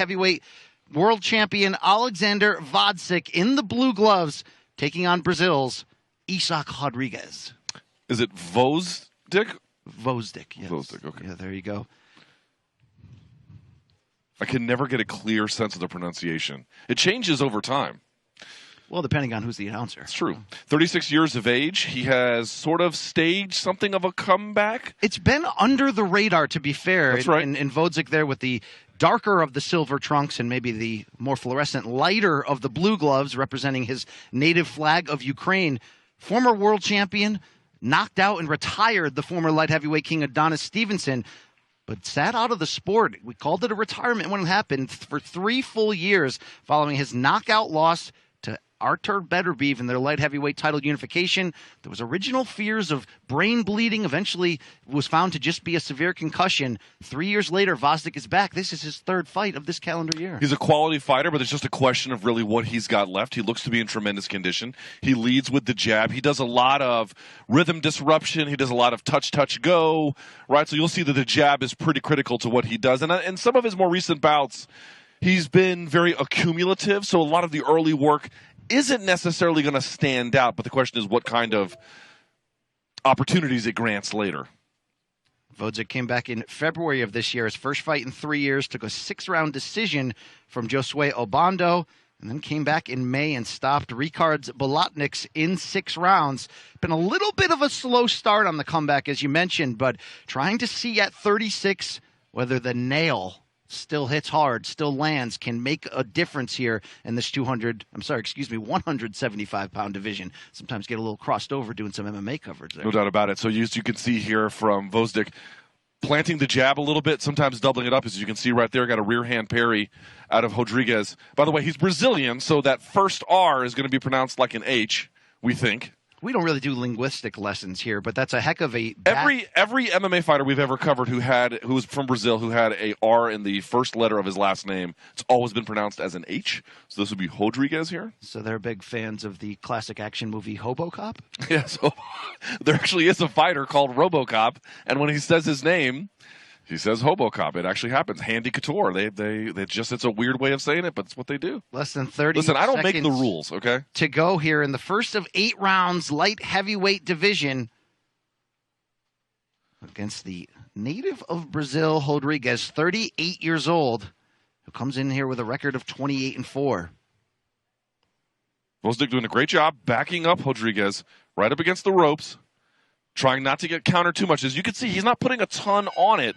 heavyweight world champion Alexander Gvozdyk in the blue gloves, taking on Brazil's Gvozdyk Rodrigues. Is it Gvozdyk? Gvozdyk, yes. Gvozdyk, okay. Yeah, there you go. I can never get a clear sense of the pronunciation. It changes over time. Well, depending on who's the announcer. It's true. 36 years of age. He has sort of staged something of a comeback. It's been under the radar, to be fair. That's right. In Gvozdyk there with the darker of the silver trunks and maybe the more fluorescent lighter of the blue gloves representing his native flag of Ukraine. Former world champion, knocked out and retired the former light heavyweight king Adonis Stevenson, but sat out of the sport. We called it a retirement when it happened for 3 full years following his knockout loss to Artur Beterbiev in their light heavyweight title unification. There was original fears of brain bleeding. Eventually was found to just be a severe concussion. 3 years later, Gvozdyk is back. This is his 3rd fight of this calendar year. He's a quality fighter, but it's just a question of really what he's got left. He looks to be in tremendous condition. He leads with the jab. He does a lot of rhythm disruption. He does a lot of touch, go, right? So you'll see that the jab is pretty critical to what he does. And in some of his more recent bouts, he's been very accumulative, so a lot of the early work isn't necessarily going to stand out, but the question is what kind of opportunities it grants later. Gvozdyk came back in February of this year. His first fight in 3 years, took a 6-round decision from Josue Obando, and then came back in May and stopped Ricards Bolotniks in 6 rounds. Been a little bit of a slow start on the comeback, as you mentioned, but trying to see at 36 whether the nail still hits hard, still lands, can make a difference here in this 175-pound division. Sometimes get a little crossed over doing some MMA coverage there. No doubt about it. So you can see here from Gvozdyk planting the jab a little bit, sometimes doubling it up, as you can see right there. Got a rear hand parry out of Rodrigues. By the way, he's Brazilian, so that first R is going to be pronounced like an H, we think. We don't really do linguistic lessons here, but that's a heck of a... Every MMA fighter we've ever covered who was from Brazil, who had a R in the first letter of his last name, it's always been pronounced as an H. So this would be Rodrigues here. So they're big fans of the classic action movie RoboCop? Yeah, so there actually is a fighter called RoboCop, and when he says his name, he says RoboCop. It actually happens. Handy couture. It's a weird way of saying it, but it's what they do. Less than 30 Listen, I don't make the seconds rules, okay? to go here in the first of 8 rounds, light heavyweight division against the native of Brazil, Rodrigues, 38 years old, who comes in here with a record of 28-4. Gvozdyk doing a great job backing up Rodrigues right up against the ropes, trying not to get countered too much. As you can see, he's not putting a ton on it.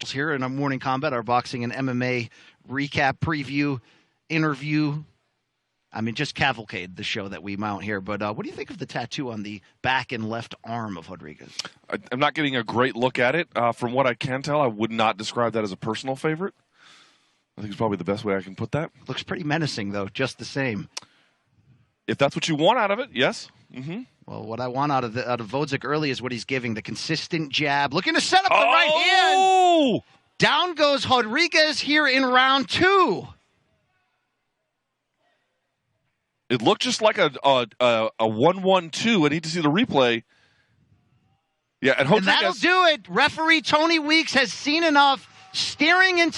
Here in our Morning Combat, our boxing and MMA recap, preview, interview. I mean, just cavalcade the show that we mount here. But what do you think of the tattoo on the back and left arm of Rodrigues? I'm not getting a great look at it. From what I can tell, I would not describe that as a personal favorite. I think it's probably the best way I can put that. Looks pretty menacing, though, just the same. If that's what you want out of it, yes. Mm-hmm. Well, what I want out of Gvozdyk early is what he's giving, the consistent jab. Looking to set up the right hand. Down goes Rodrigues here in round 2. It looked just like a 1-1-2. I need to see the replay. Yeah, and that'll do it. Referee Tony Weeks has seen enough, staring into